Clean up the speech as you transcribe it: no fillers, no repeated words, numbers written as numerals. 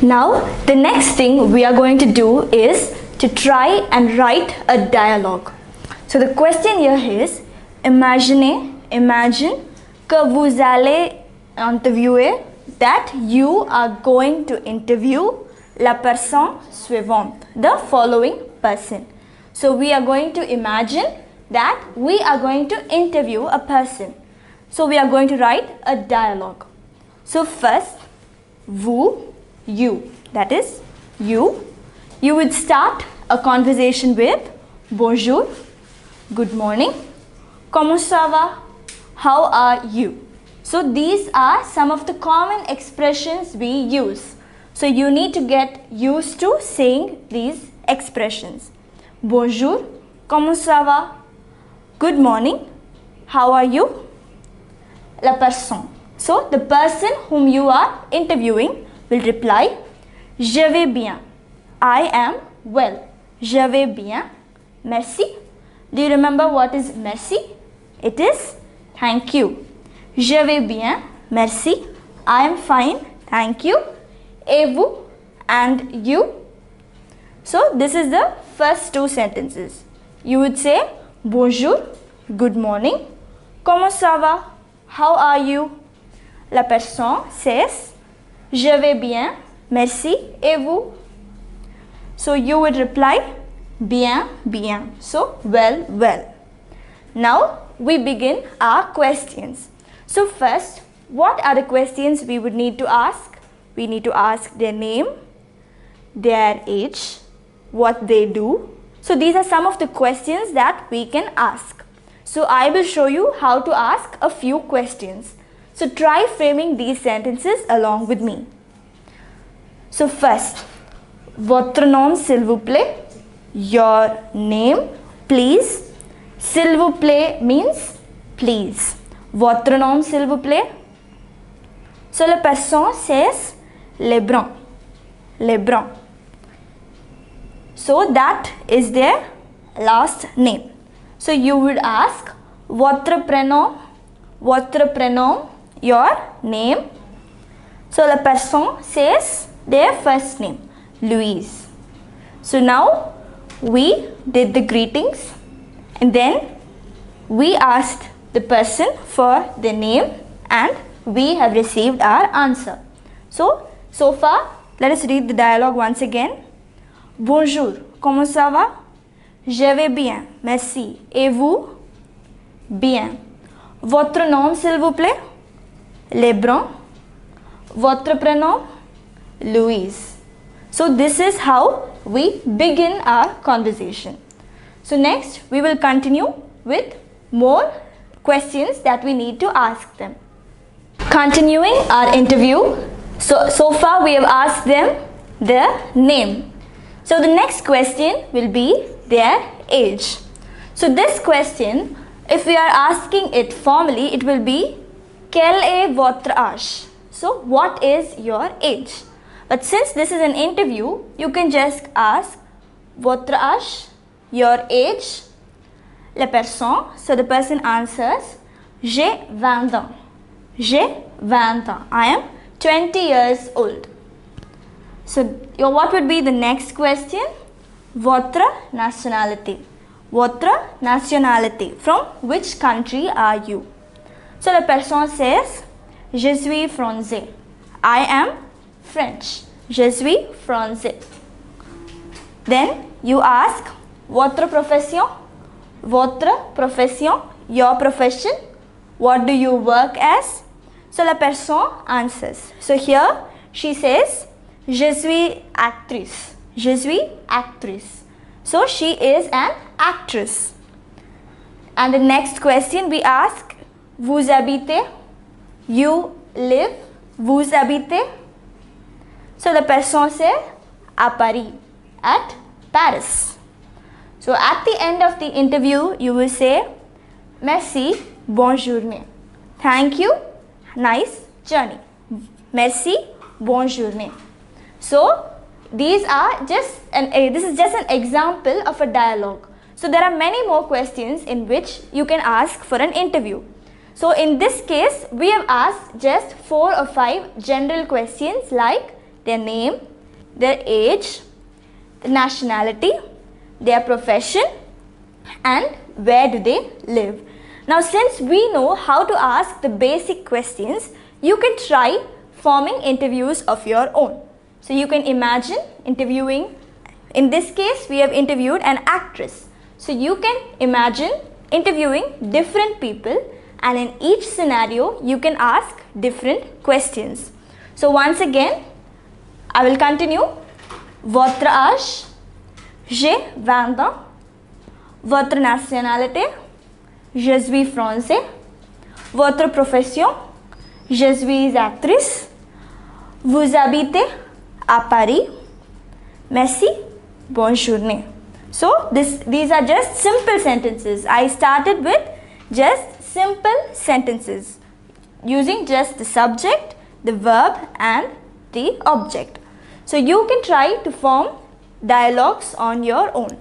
Now, the next thing we are going to do is to try and write a dialogue. So the question here is, imagine que vous allez interviewer, that you are going to interview la personne suivante, the following person. So we are going to imagine that we are going to interview a person. So we are going to write a dialogue. So first, vous, you, that is you would start a conversation with bonjour, good morning, comment ça va, how are you. So these are some of the common expressions we use. So you need to get used to saying these expressions. Bonjour, comment ça va, good morning, how are you, la personne. So the person whom you are interviewing will reply, je vais bien, I am well, je vais bien, merci. Do you remember what is merci? It is thank you. Je vais bien, merci, I am fine, thank you. Et vous, and you. So this is the first two sentences. You would say bonjour, good morning, comment ça va, how are you. La personne says, je vais bien, merci, et vous. So you would reply, bien, bien. So well, well. Now we begin our questions. So first, what are the questions we would need to ask? We need to ask their name, their age, what they do. So these are some of the questions that we can ask. So I will show you how to ask a few questions. So try framing these sentences along with me. So first, votre nom s'il vous plaît, your name please. S'il vous plaît means please. Votre nom s'il vous plaît. So la personne says Lebron, Lebron. So that is their last name. So you would ask votre prénom, your name. So la personne says their first name, Louise. So now we did the greetings and then we asked the person for their name and we have received our answer. So far, let us read the dialogue once again. Bonjour, comment ça va? Je vais bien, merci. Et vous? Bien. Votre nom, s'il vous plaît? Lebron. Votre prénom? Louise. So this is how we begin our conversation. So next, we will continue with more questions that we need to ask them. Continuing our interview, so far we have asked them their name. So the next question will be their age. So this question, if we are asking it formally, it will be quel est votre âge? So what is your age? But since this is an interview, you can just ask votre âge, your age, la personne. So the person answers, j'ai 20 ans. J'ai 20 ans. I am 20 years old. So what would be the next question? Votre nationalité. Votre nationalité. From which country are you? So la personne says, je suis français. I am French. Je suis français. Then you ask, votre profession? Votre profession, your profession. What do you work as? So la personne answers. So here she says, je suis actrice. Je suis actrice. So she is an actress. And the next question we ask, vous habitez? You live? Vous habitez? So the person says, à Paris, at Paris. So at the end of the interview, you will say, merci, bonne journée. Thank you, nice journey. Merci, bonne journée. So this is just an example of a dialogue. So there are many more questions in which you can ask for an interview. So in this case, we have asked just 4 or 5 general questions like their name, their age, the nationality, their profession, and where do they live. Now, since we know how to ask the basic questions, you can try forming interviews of your own. So you can imagine interviewing. In this case, we have interviewed an actress. So you can imagine interviewing different people, and in each scenario you can ask different questions. So once again, I will continue. Votre âge, j'ai 20 ans. Votre nationalité, je suis français. Votre profession, je suis actrice. Vous habitez à Paris. Merci. Bonne journée. So these are just simple sentences. I started with just simple sentences using just the subject, the verb, and the object. So you can try to form dialogues on your own.